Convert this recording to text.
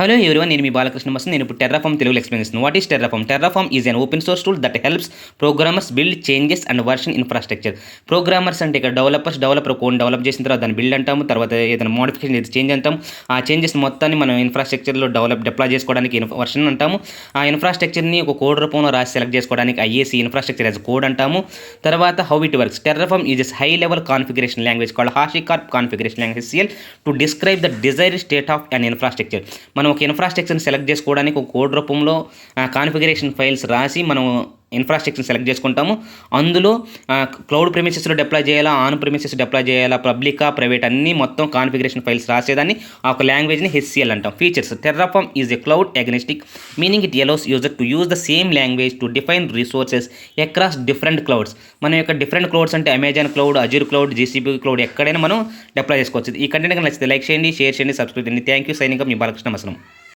Hello everyone, నేను మీ బాలకృష్ణ మస్తు. నేను ఇప్పుడు టెర్రాఫామ్ తెలుగులో ఎక్స్ప్లెయిన్ చేస్తున్నాను. What is Terraform? Terraform is an open source tool that helps programmers build changes and version infrastructure. Programmers అంటే ఇక్కడ డెవలపర్ కోడ్ డెవలప్ చేసిన తర్వాత దాన్ని బిల్డ్ అంటాము. తర్వాత ఏదైనా మోడిఫికేషన్ ఏది చేంజ్ అంటాం. ఆ చేంజెస్ మొత్తాన్ని మనం ఇన్ఫ్రాస్ట్రక్చర్లో డిప్లాయ్ చేసుకోవడానికి వర్షన్ అంటాము. ఆ ఇన్ఫ్రాస్ట్రక్చర్ని ఒక కోడ్ రూపంలో రాసి సెలెక్ట్ చేసుకోవడానికి ఐఏసీ ఇన్ఫ్రాస్ట్రక్చర్ యాజ్ కోడ్ అంటాము. తర్వాత how it works. Terraform is high level configuration language called HashiCorp configuration language HCL to describe the desired state of an infrastructure. మనం ఒక ఇన్ఫ్రాస్ట్రక్చర్ని సెలెక్ట్ చేసుకోవడానికి ఒక కోడ్ రూపంలో కాన్ఫిగరేషన్ ఫైల్స్ రాసి మనం ఇన్ఫ్రాస్ట్రక్చర్ సెలెక్ట్ చేసుకుంటాము. అందులో క్లౌడ్ ప్రెమిసెస్లో డిప్లాయ్ చేయాలా, ఆన్ ప్రెమిసెస్ డిప్లాయ్ చేయాలా, పబ్లికా ప్రైవేట్ అన్నీ మొత్తం కాన్ఫిగరేషన్ ఫైల్స్ రాసేదాన్ని ఆ ఒక లాంగ్వేజ్ని HCL అంటాం. Features. Terraform is a cloud agnostic, meaning it allows user to use the same language to define resources across different clouds. మనం యొక్క డిఫరెంట్ క్లౌడ్స్ అంటే Amazon cloud, Azure cloud, GCP cloud ఎక్కడైనా మనం డిప్లాయ్ చేసుకోవచ్చు. ఈ content నచ్చితే like చేయండి, share చేయండి, సబ్స్క్రైబ్ చేయండి. Thank you. సైనింగ్ అప్, మీ బాలకృష్ణ మసనం.